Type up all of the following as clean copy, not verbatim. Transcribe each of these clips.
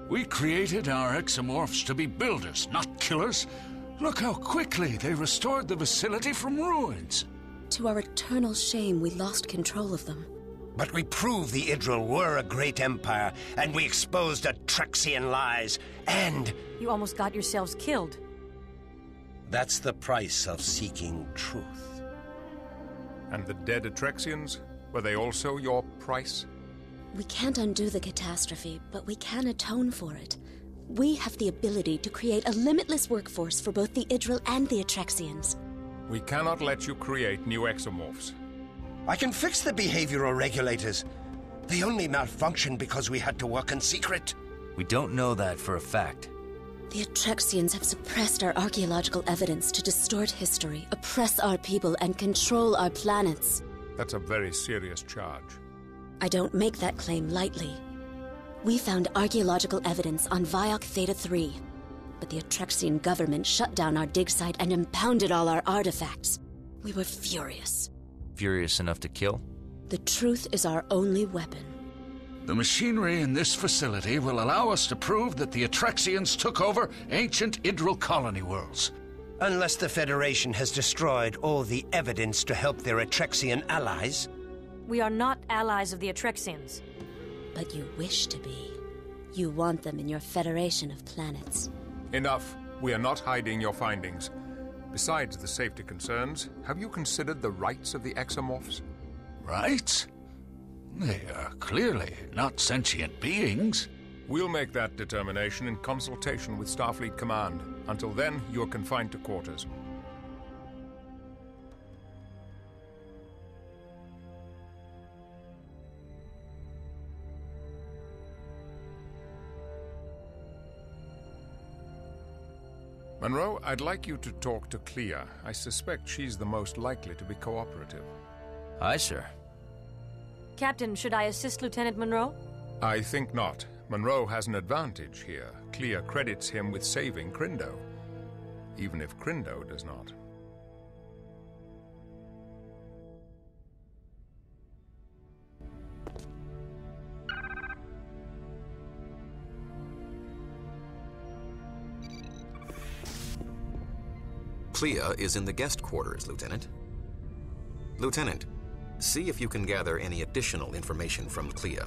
We created our exomorphs to be builders, not killers. Look how quickly they restored the facility from ruins. To our eternal shame, we lost control of them. But we proved the Idril were a great empire, and we exposed Atrexian lies, and... You almost got yourselves killed. That's the price of seeking truth. And the dead Atrexians? Were they also your price? We can't undo the catastrophe, but we can atone for it. We have the ability to create a limitless workforce for both the Idril and the Atrexians. We cannot let you create new exomorphs. I can fix the behavioral regulators. They only malfunctioned because we had to work in secret. We don't know that for a fact. The Atrexians have suppressed our archaeological evidence to distort history, oppress our people, and control our planets. That's a very serious charge. I don't make that claim lightly. We found archaeological evidence on Viok Theta 3, but the Atrexian government shut down our dig site and impounded all our artifacts. We were furious. Furious enough to kill? The truth is our only weapon. The machinery in this facility will allow us to prove that the Atrexians took over ancient Idril colony worlds. Unless the Federation has destroyed all the evidence to help their Atrexian allies. We are not allies of the Atrexians. But you wish to be. You want them in your Federation of Planets. Enough. We are not hiding your findings. Besides the safety concerns, have you considered the rights of the exomorphs? Rights? They are clearly not sentient beings. We'll make that determination in consultation with Starfleet Command. Until then, you're confined to quarters. Monroe, I'd like you to talk to Clea. I suspect she's the most likely to be cooperative. Aye, sir. Captain, should I assist Lieutenant Monroe? I think not. Monroe has an advantage here. Clea credits him with saving Crindo, even if Crindo does not. Clea is in the guest quarters, Lieutenant. Lieutenant, see if you can gather any additional information from Clea.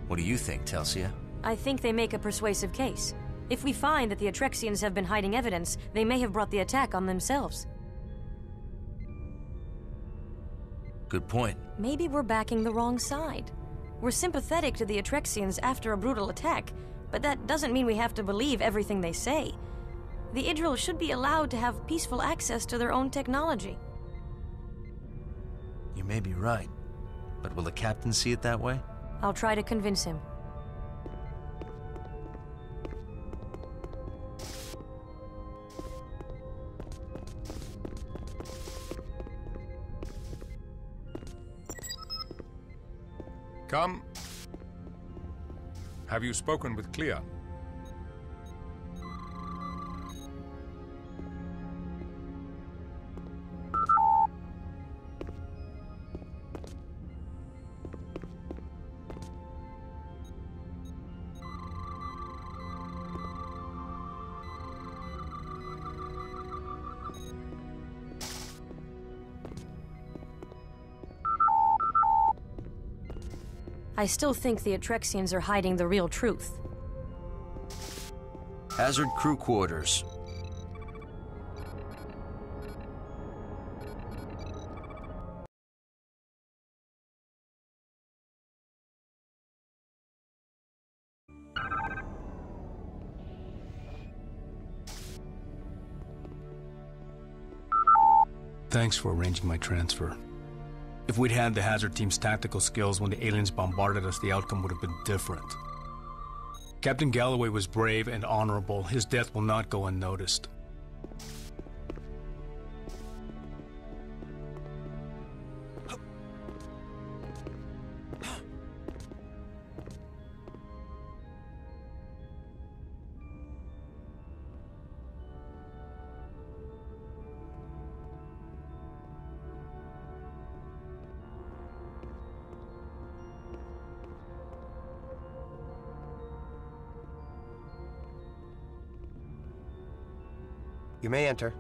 What do you think, Telsia? I think they make a persuasive case. If we find that the Atrexians have been hiding evidence, they may have brought the attack on themselves. Good point. Maybe we're backing the wrong side. We're sympathetic to the Atrexians after a brutal attack, but that doesn't mean we have to believe everything they say. The Idril should be allowed to have peaceful access to their own technology. You may be right, but will the captain see it that way? I'll try to convince him. Come. Have you spoken with Clea? I still think the Atrexians are hiding the real truth. Hazard crew quarters. Thanks for arranging my transfer. If we'd had the Hazard team's tactical skills when the aliens bombarded us, the outcome would have been different. Captain Galloway was brave and honorable. His death will not go unnoticed. You may enter.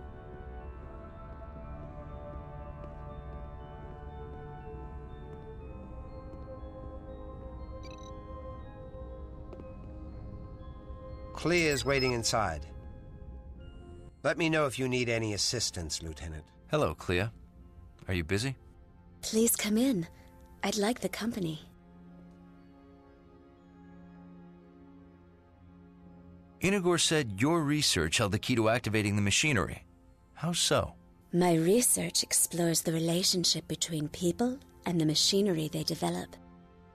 Clea is waiting inside. Let me know if you need any assistance, Lieutenant. Hello, Clea. Are you busy? Please come in. I'd like the company. Inagor said your research held the key to activating the machinery. How so? My research explores the relationship between people and the machinery they develop,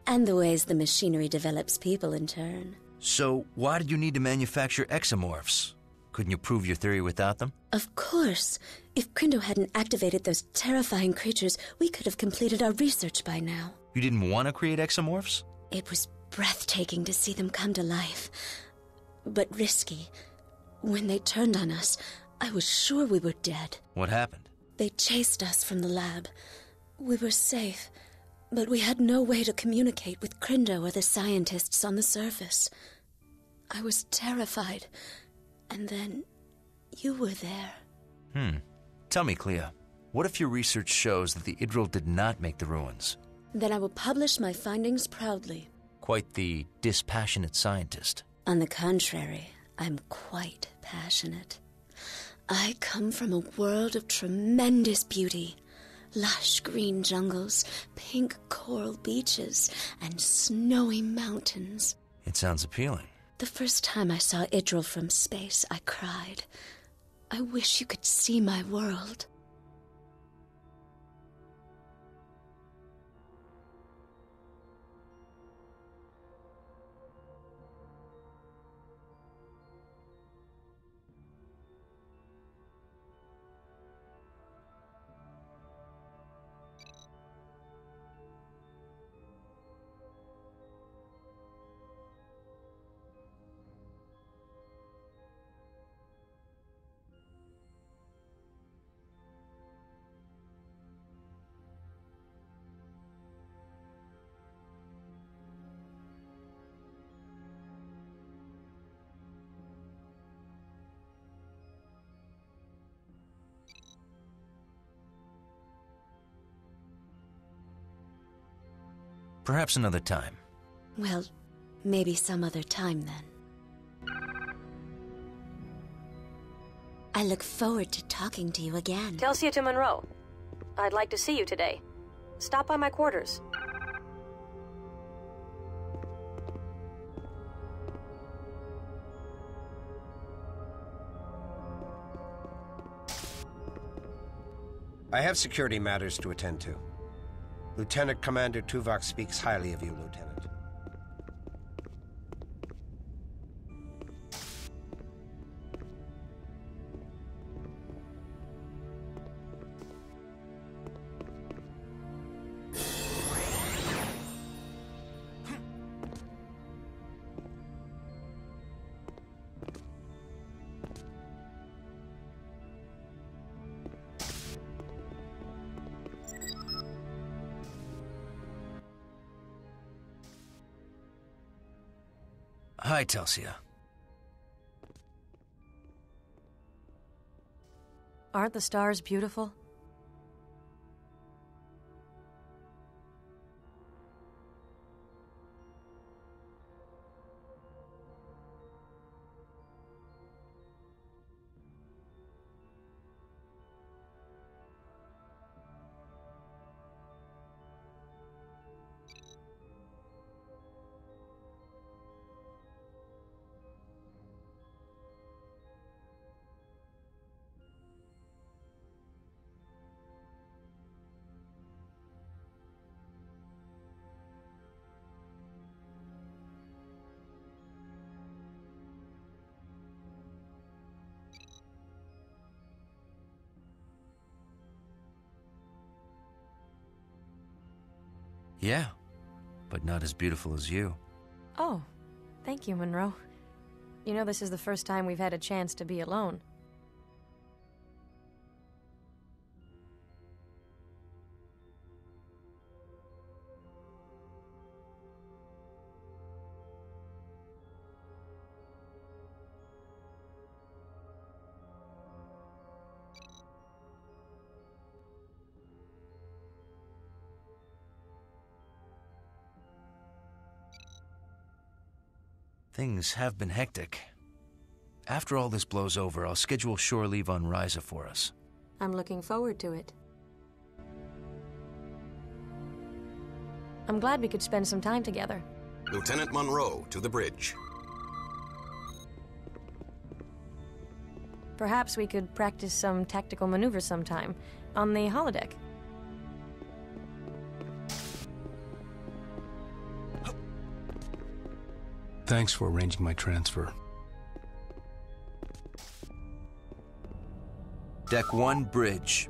and the ways the machinery develops people in turn. So, why did you need to manufacture exomorphs? Couldn't you prove your theory without them? Of course. If Crindo hadn't activated those terrifying creatures, we could have completed our research by now. You didn't want to create exomorphs? It was breathtaking to see them come to life, but risky. When they turned on us, I was sure we were dead. What happened? They chased us from the lab. We were safe, but we had no way to communicate with Crindo or the scientists on the surface. I was terrified, and then you were there. Tell me, Clea, what if your research shows that the Idril did not make the ruins? Then I will publish my findings proudly. Quite the dispassionate scientist. On the contrary, I'm quite passionate. I come from a world of tremendous beauty. Lush green jungles, pink coral beaches, and snowy mountains. It sounds appealing. The first time I saw Idril from space, I cried. I wish you could see my world. Perhaps another time. Well, maybe some other time then. I look forward to talking to you again. Telsia to Monroe. I'd like to see you today. Stop by my quarters. I have security matters to attend to. Lieutenant Commander Tuvok speaks highly of you, Lieutenant. Hi, Telsia. Aren't the stars beautiful? Yeah, but not as beautiful as you. Oh, thank you, Monroe. You know, this is the first time we've had a chance to be alone. Things have been hectic. After all this blows over, I'll schedule shore leave on Risa for us. I'm looking forward to it. I'm glad we could spend some time together. Lieutenant Monroe to the bridge. Perhaps we could practice some tactical maneuvers sometime on the holodeck. Thanks for arranging my transfer. Deck 1, bridge.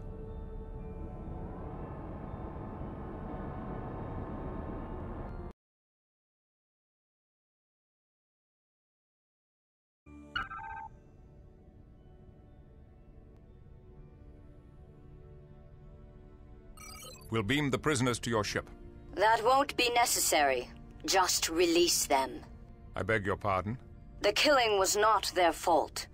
We'll beam the prisoners to your ship. That won't be necessary. Just release them. I beg your pardon? The killing was not their fault.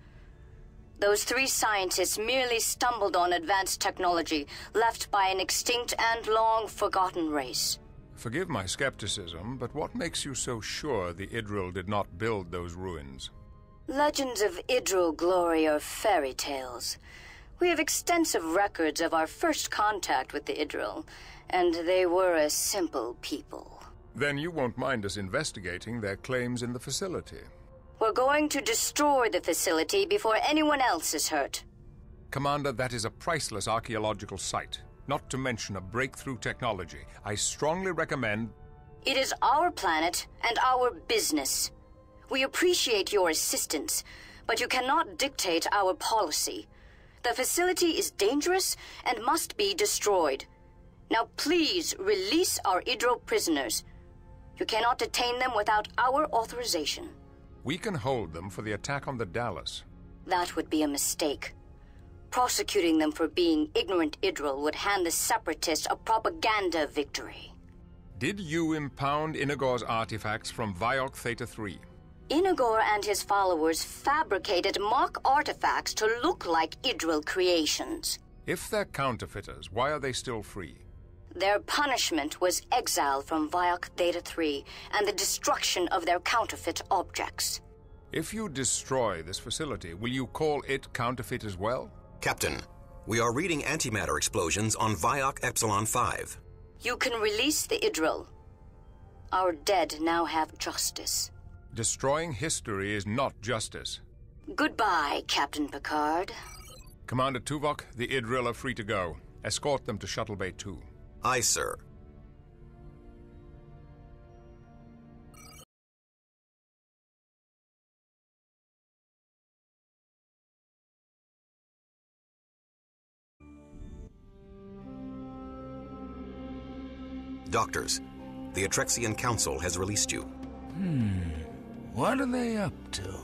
Those 3 scientists merely stumbled on advanced technology left by an extinct and long-forgotten race. Forgive my skepticism, but what makes you so sure the Idril did not build those ruins? Legends of Idril glory are fairy tales. We have extensive records of our first contact with the Idril, and they were a simple people. Then you won't mind us investigating their claims in the facility. We're going to destroy the facility before anyone else is hurt. Commander, that is a priceless archaeological site, not to mention a breakthrough technology. I strongly recommend... It is our planet and our business. We appreciate your assistance, but you cannot dictate our policy. The facility is dangerous and must be destroyed. Now please release our Idril prisoners. You cannot detain them without our authorization. We can hold them for the attack on the Dallas. That would be a mistake. Prosecuting them for being ignorant Idril would hand the Separatists a propaganda victory. Did you impound Inagor's artifacts from Viok Theta 3? Inagor and his followers fabricated mock artifacts to look like Idril creations. If they're counterfeiters, why are they still free? Their punishment was exile from Viok Theta 3 and the destruction of their counterfeit objects. If you destroy this facility, will you call it counterfeit as well? Captain, we are reading antimatter explosions on Viok Epsilon 5. You can release the Idril. Our dead now have justice. Destroying history is not justice. Goodbye, Captain Picard. Commander Tuvok, the Idril are free to go. Escort them to Shuttle Bay 2. Aye, sir. Doctors, the Atrexian Council has released you. What are they up to?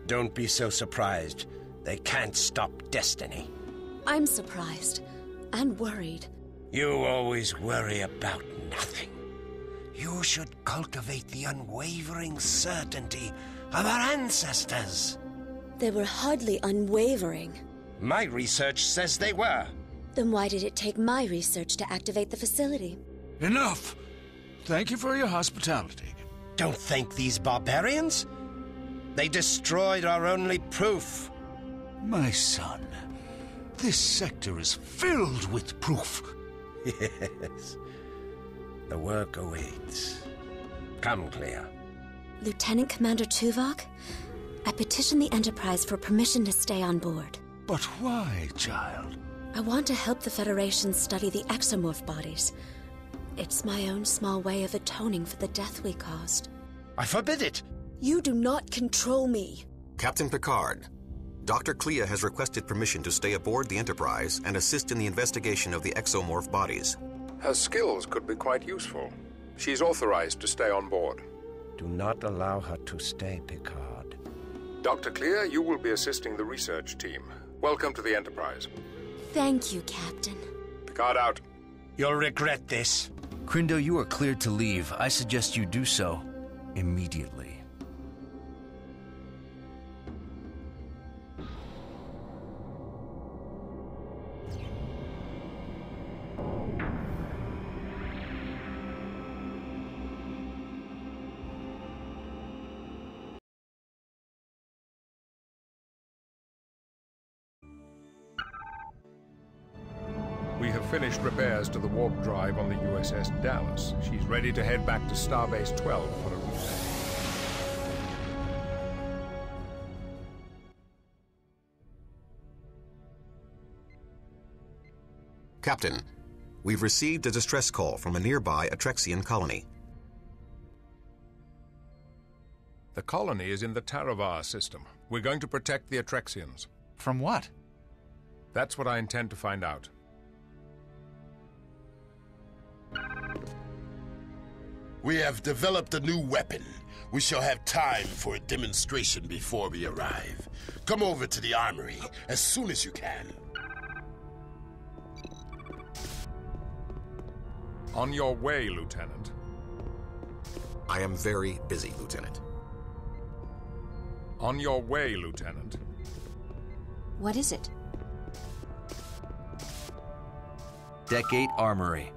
Don't be so surprised. They can't stop destiny. I'm surprised and worried. You always worry about nothing. You should cultivate the unwavering certainty of our ancestors. They were hardly unwavering. My research says they were. Then why did it take my research to activate the facility? Enough! Thank you for your hospitality. Don't thank these barbarians. They destroyed our only proof. My son, this sector is filled with proof. Yes. The work awaits. Come, Clea. Lieutenant Commander Tuvok, I petitioned the Enterprise for permission to stay on board. But why, child? I want to help the Federation study the exomorph bodies. It's my own small way of atoning for the death we caused. I forbid it! You do not control me. Captain Picard, Dr. Clea has requested permission to stay aboard the Enterprise and assist in the investigation of the exomorph bodies. Her skills could be quite useful. She's authorized to stay on board. Do not allow her to stay, Picard. Dr. Clea, you will be assisting the research team. Welcome to the Enterprise. Thank you, Captain. Picard out. You'll regret this. Crindo, you are cleared to leave. I suggest you do so immediately. finished repairs to the warp drive on the USS Dallas. She's ready to head back to Starbase 12 for a reset. Captain, we've received a distress call from a nearby Atrexian colony. The colony is in the Taravar system. We're going to protect the Atrexians. From what? That's what I intend to find out. We have developed a new weapon. We shall have time for a demonstration before we arrive. Come over to the armory as soon as you can. On your way, Lieutenant. I am very busy, Lieutenant. On your way, Lieutenant. What is it? Deck 8 Armory.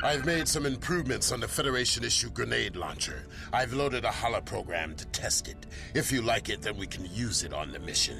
I've made some improvements on the Federation-issue grenade launcher. I've loaded a holoprogram to test it. If you like it, then we can use it on the mission.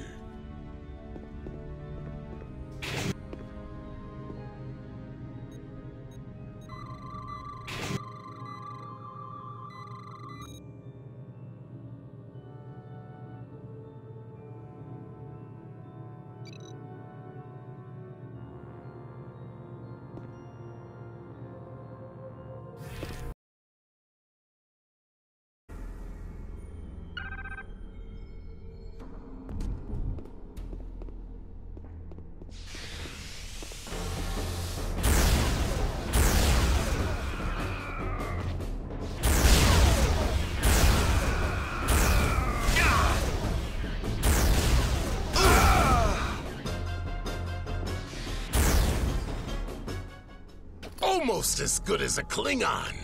Almost as good as a Klingon.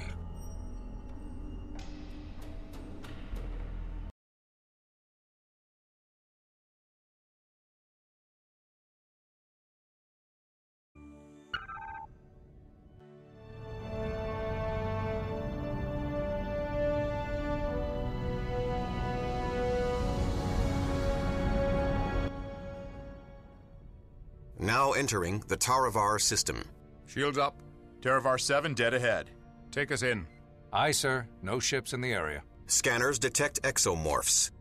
Now entering the Taravar system. Shields up. Taravar 7 dead ahead. Take us in. Aye, sir. No ships in the area. Scanners detect exomorphs.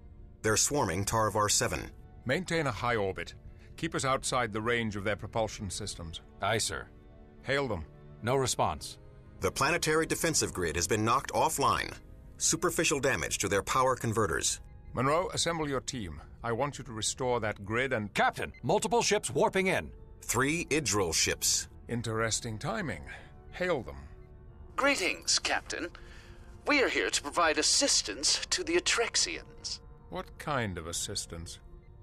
They're swarming Taravar 7. Maintain a high orbit. Keep us outside the range of their propulsion systems. Aye, sir. Hail them. No response. The planetary defensive grid has been knocked offline. Superficial damage to their power converters. Monroe, assemble your team. I want you to restore that grid and... Captain, multiple ships warping in. 3 Idril ships. Interesting timing. Hail them. Greetings, Captain. We are here to provide assistance to the Atrexians. What kind of assistance?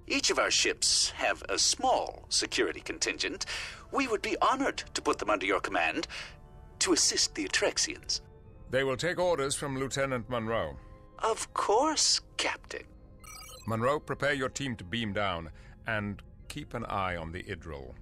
Each of our ships have a small security contingent. We would be honored to put them under your command to assist the Atrexians. They will take orders from Lieutenant Monroe. Of course, Captain. Monroe, prepare your team to beam down, and keep an eye on the Idril.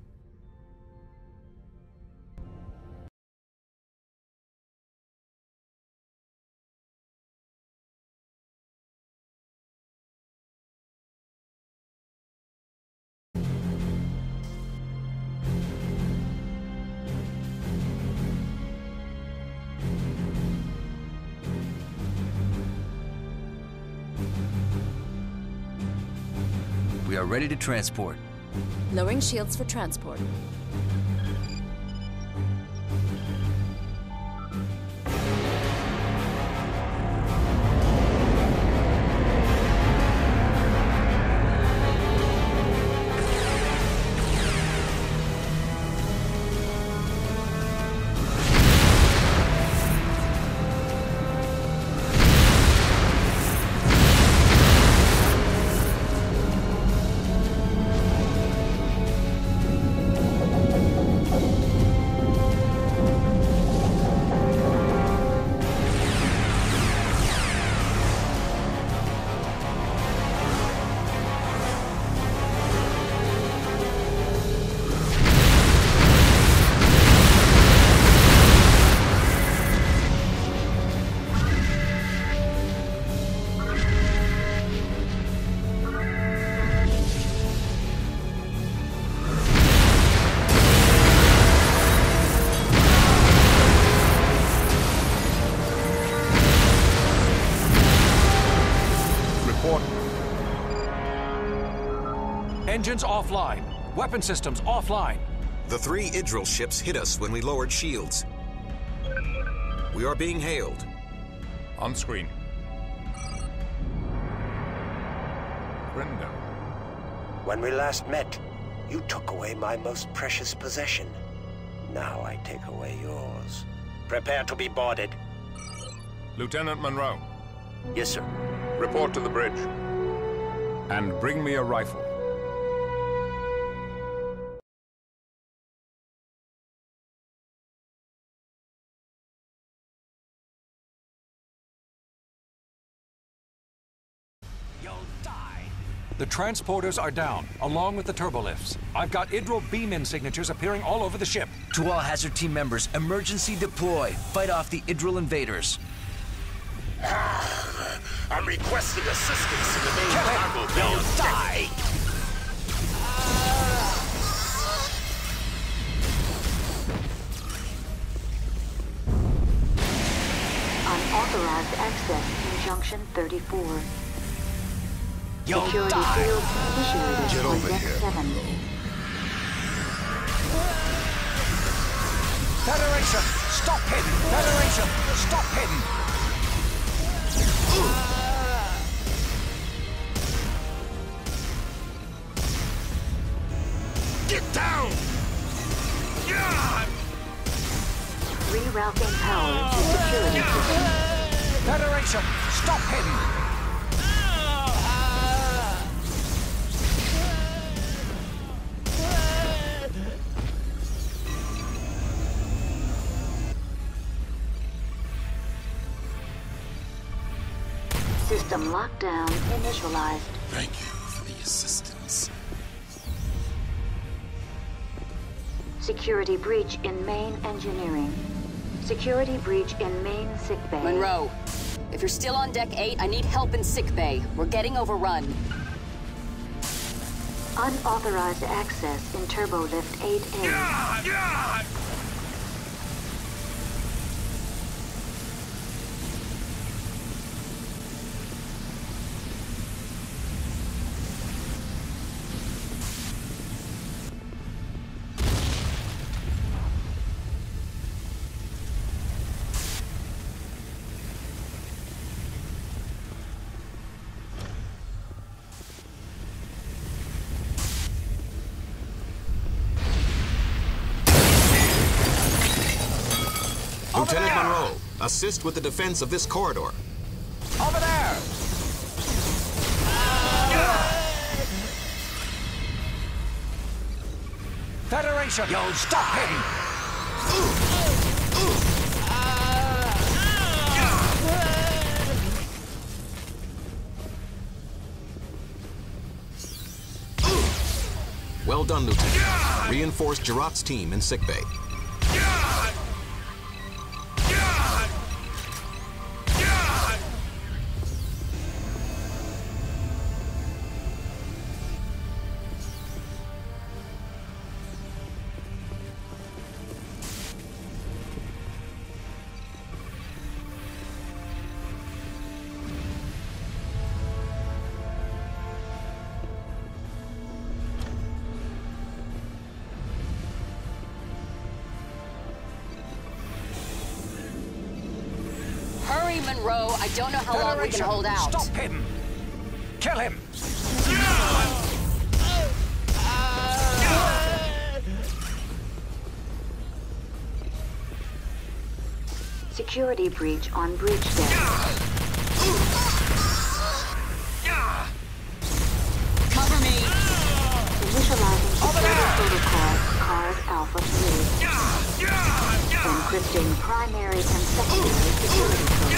We are ready to transport. Lowering shields for transport. Report. Engines offline. Weapon systems offline. The 3 Idril ships hit us when we lowered shields. We are being hailed. On screen. Crindo. When we last met, you took away my most precious possession. Now I take away yours. Prepare to be boarded. Lieutenant Monroe. Yes, sir. Report to the bridge. And bring me a rifle. The transporters are down, along with the turbolifts. I've got Idril beam-in signatures appearing all over the ship. To all Hazard team members, emergency deploy. Fight off the Idril invaders. I'm requesting assistance in the main Kill him! cargo bay. You'll die! Unauthorized access in Junction 34. You'll Security die! field initiated Get on over deck here, 7. Federation! Stop him! Federation! Stop him! Get down! Rerouting power to security system. Federation! Stop him! System lockdown initialized. Thank you for the assistance. Security breach in main engineering. Security breach in main sickbay. Monroe, if you're still on Deck 8, I need help in sickbay. We're getting overrun. Unauthorized access in Turbolift 8A. Lieutenant Monroe, assist with the defense of this corridor. Over there! Federation! You'll stop him! Well done, Lieutenant. Reinforce Girat's team in sickbay. Hurry, Monroe. I don't know how long we can hold out. Stop him! Kill him! Security breach on bridge deck. Cover me! Initializing security protocol, card Alpha 3. Encrypting primary and secondary security codes.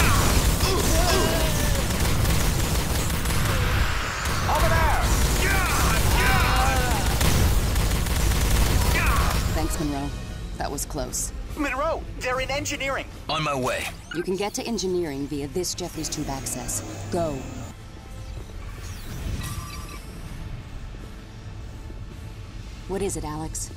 Over there! Thanks, Monroe. That was close. Monroe, they're in engineering. On my way. You can get to engineering via this Jeffries tube access. Go. What is it, Alex?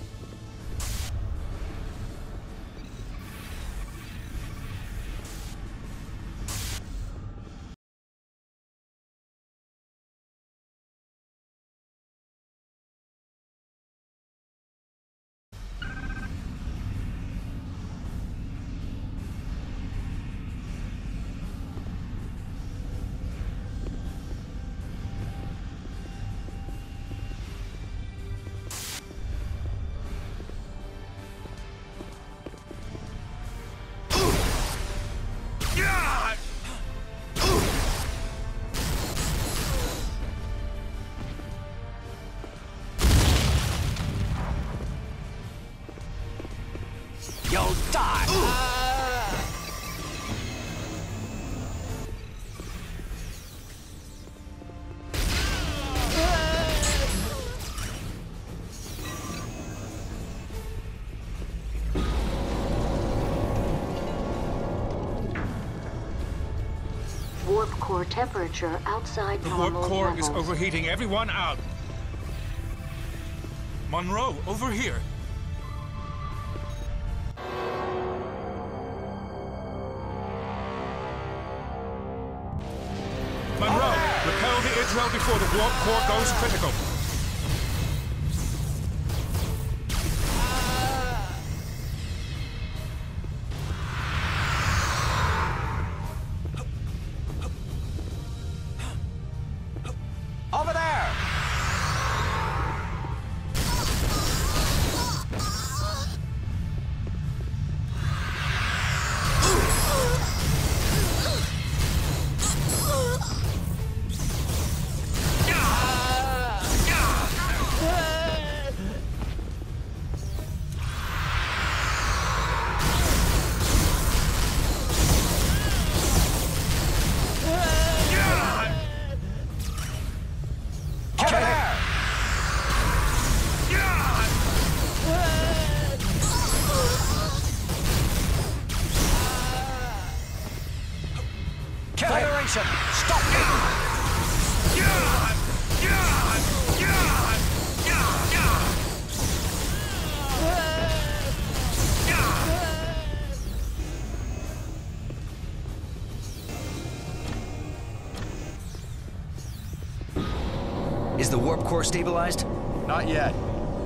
core temperature outside The warp normal core levels. is overheating. Everyone out. Monroe, over here. Monroe, repel the Idril before the warp core goes critical. Over there! Federation, stop Is the warp core stabilized? Not yet.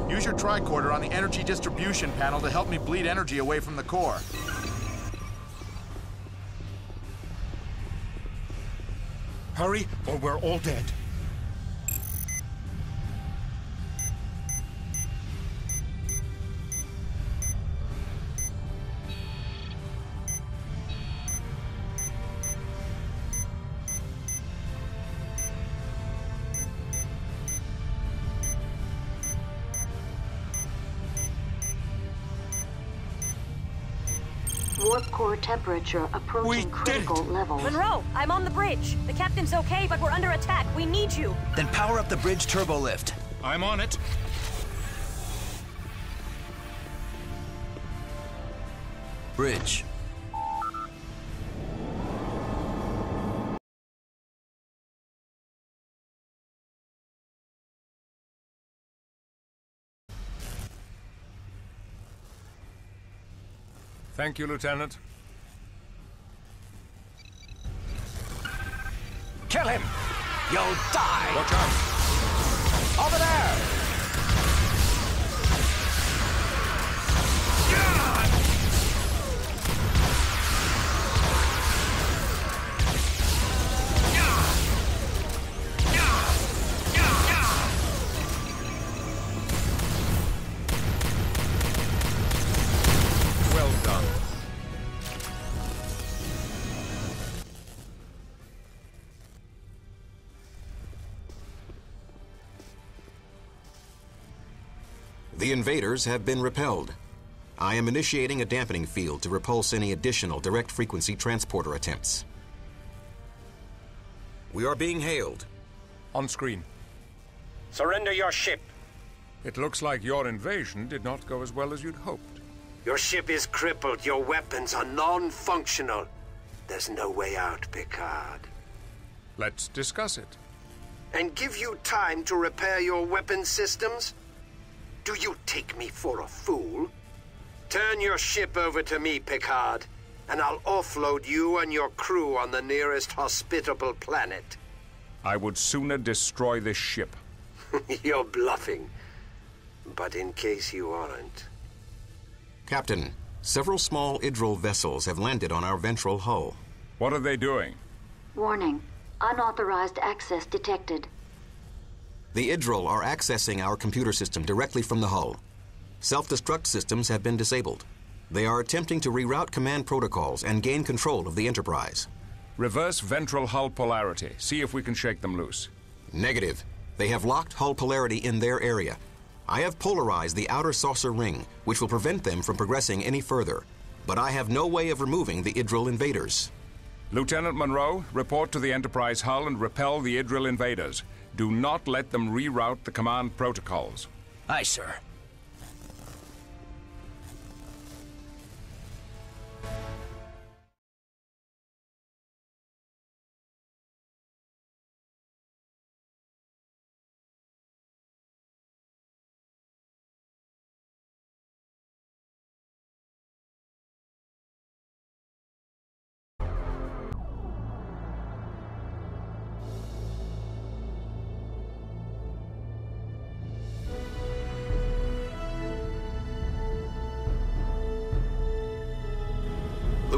Use your tricorder on the energy distribution panel to help me bleed energy away from the core. Hurry, or we're all dead. Warp core temperature approaching critical levels. Monroe, I'm on the bridge. The captain's okay, but we're under attack. We need you. Then power up the bridge turbo lift. I'm on it. Bridge. Thank you, Lieutenant. Kill him! You'll die! Watch out! Over there! Well done. The invaders have been repelled. I am initiating a dampening field to repulse any additional direct frequency transporter attempts. We are being hailed. On screen. Surrender your ship. It looks like your invasion did not go as well as you'd hoped. Your ship is crippled. Your weapons are non-functional. There's no way out, Picard. Let's discuss it. And give you time to repair your weapon systems? Do you take me for a fool? Turn your ship over to me, Picard, and I'll offload you and your crew on the nearest hospitable planet. I would sooner destroy this ship. You're bluffing. But in case you aren't... Captain, several small Idril vessels have landed on our ventral hull. What are they doing? Warning. Unauthorized access detected. The Idril are accessing our computer system directly from the hull. Self-destruct systems have been disabled. They are attempting to reroute command protocols and gain control of the Enterprise. Reverse ventral hull polarity. See if we can shake them loose. Negative. They have locked hull polarity in their area. I have polarized the outer saucer ring, which will prevent them from progressing any further. But I have no way of removing the Idril invaders. Lieutenant Monroe, report to the Enterprise hull and repel the Idril invaders. Do not let them reroute the command protocols. Aye, sir.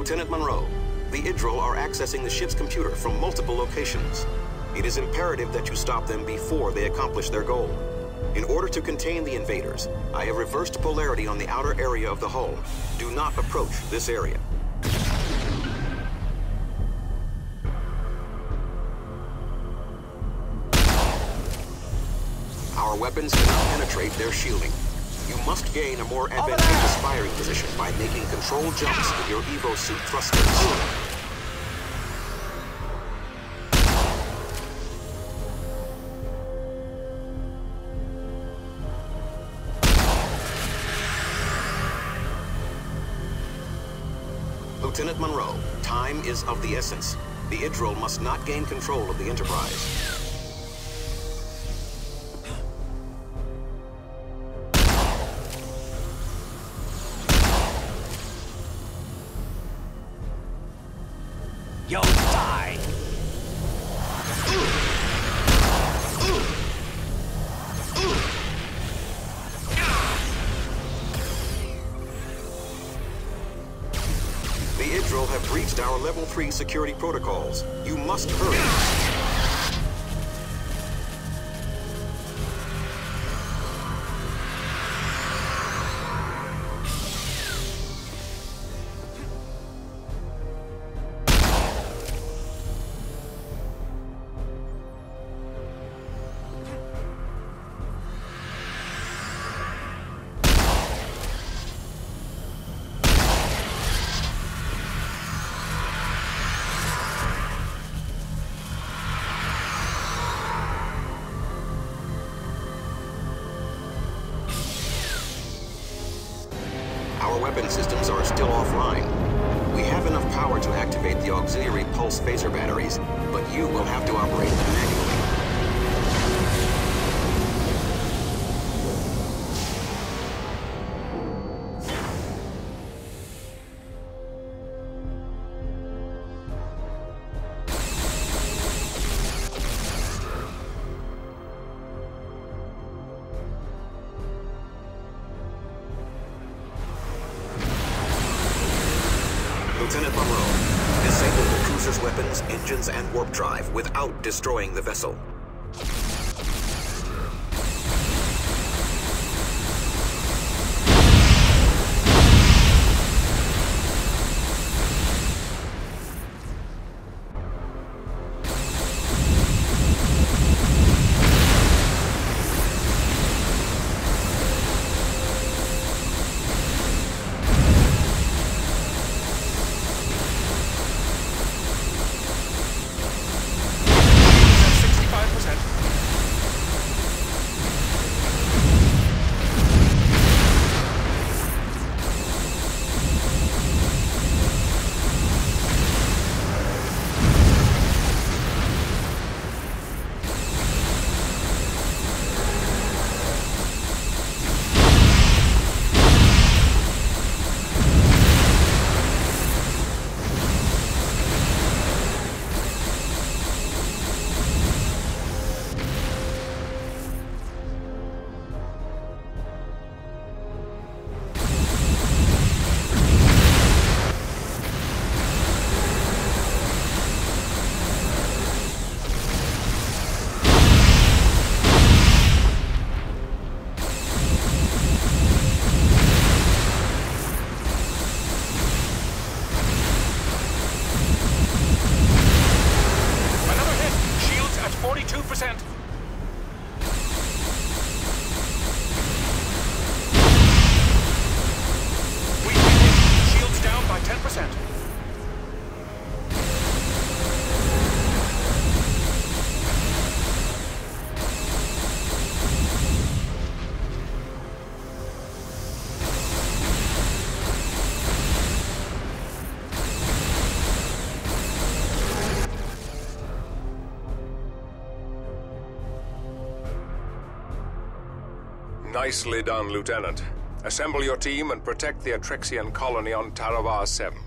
Lieutenant Monroe, the Idril are accessing the ship's computer from multiple locations. It is imperative that you stop them before they accomplish their goal. In order to contain the invaders, I have reversed polarity on the outer area of the hull. Do not approach this area. Our weapons cannot penetrate their shielding. You must gain a more advantageous firing position by making control jumps with your Evo suit thrusters. Lieutenant Monroe, time is of the essence. The Idril must not gain control of the Enterprise. You'll die! The Idril have breached our Level 3 security protocols. You must hurry. Our weapon systems are still offline. We have enough power to activate the auxiliary pulse phaser batteries, but you will have to operate them manually. Lieutenant Monroe, disable the cruiser's weapons, engines, and warp drive without destroying the vessel. Nicely done, Lieutenant. Assemble your team and protect the Atrexian colony on Taravar 7.